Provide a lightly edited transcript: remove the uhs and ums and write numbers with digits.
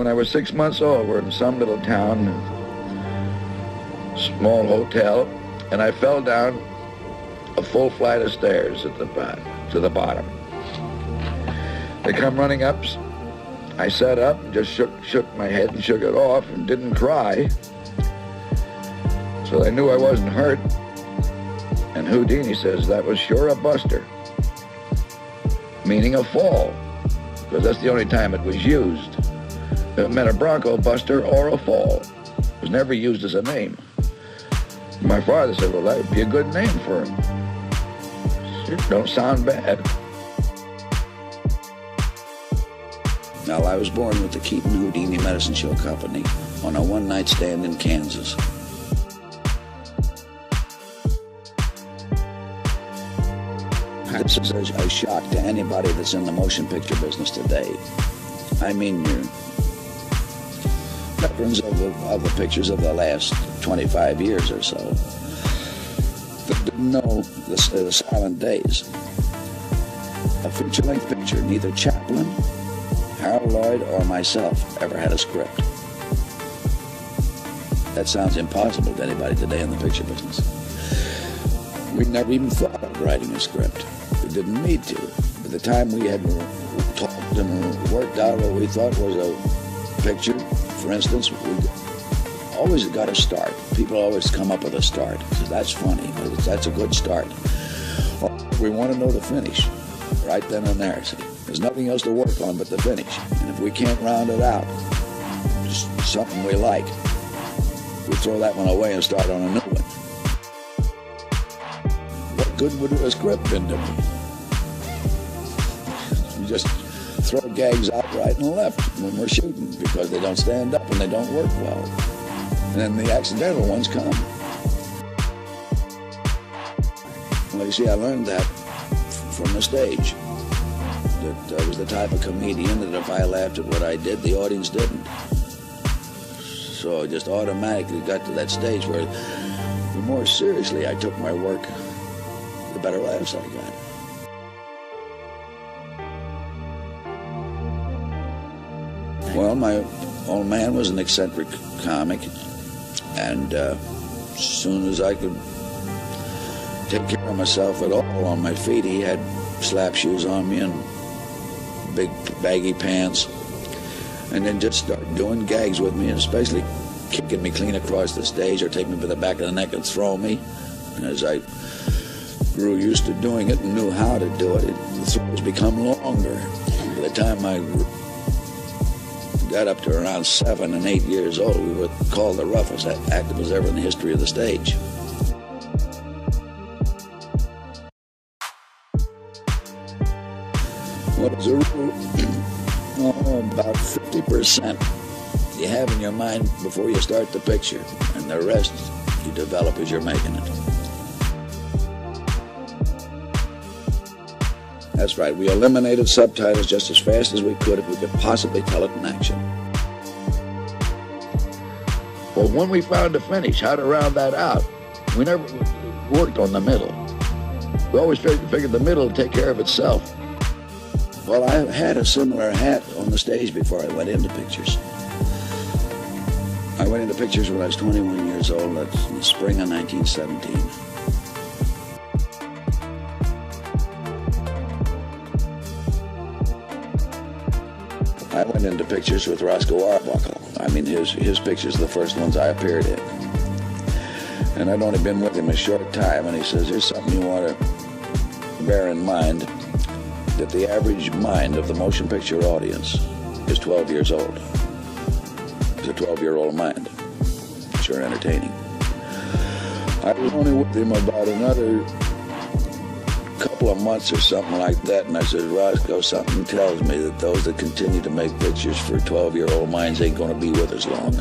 when I was 6 months old. We're in some little town, small hotel, and I fell down a full flight of stairs at to the bottom. They come running up. I sat up and just shook my head and shook it off and didn't cry. So they knew I wasn't hurt. And Houdini says that was sure a buster, meaning a fall, because that's the only time it was used. It meant a bronco buster or a fall. It was never used as a name. My father said, well, that would be a good name for him. It don't sound bad. Now, I was born with the Keaton Houdini Medicine Show Company on a one-night stand in Kansas. This is a shock to anybody that's in the motion picture business today. I mean, you're veterans of the pictures of the last 25 years or so that didn't know the silent days. A feature-length picture, neither Chaplin, Harold Lloyd, or myself ever had a script. That sounds impossible to anybody today in the picture business. We never even thought of writing a script. We didn't need to. By the time we had talked and worked out what we thought was a picture, for instance, we always got a start. People always come up with a start. So that's funny. That's a good start. We want to know the finish right then and there. See, there's nothing else to work on but the finish. And if we can't round it out, just something we like, we throw that one away and start on a new one. What good would a script been to me? You just throw gags out right and left when we're shooting because they don't stand up and they don't work well. And then the accidental ones come. Well, you see, I learned that from the stage. That I was the type of comedian that if I laughed at what I did, the audience didn't. So I just automatically got to that stage where the more seriously I took my work, the better laughs I got. Well, my old man was an eccentric comic, and as soon as I could take care of myself at all on my feet, he had slap shoes on me and big baggy pants, and then just started doing gags with me, and especially kicking me clean across the stage or taking me by the back of the neck and throw me. And as I grew used to doing it and knew how to do it, the throws become longer. By the time I got up to around 7 and 8 years old, we were called the roughest actors ever in the history of the stage. Well, as a rule, about 50% you have in your mind before you start the picture, and the rest you develop as you're making it. That's right, we eliminated subtitles just as fast as we could if we could possibly tell it in action. Well, when we found a finish, how to round that out, we never worked on the middle. We always figured the middle would take care of itself. Well, I had a similar hat on the stage before I went into pictures. I went into pictures when I was 21 years old. That's in the spring of 1917. I went into pictures with Roscoe Arbuckle. I mean, his pictures are the first ones I appeared in. And I'd only been with him a short time, and he says, here's something you want to bear in mind, that the average mind of the motion picture audience is 12 years old. It's a 12-year-old mind. Sure entertaining. I was only with him about another couple of months or something like that, and I said, Roscoe, something tells me that those that continue to make pictures for 12-year-old minds ain't going to be with us long.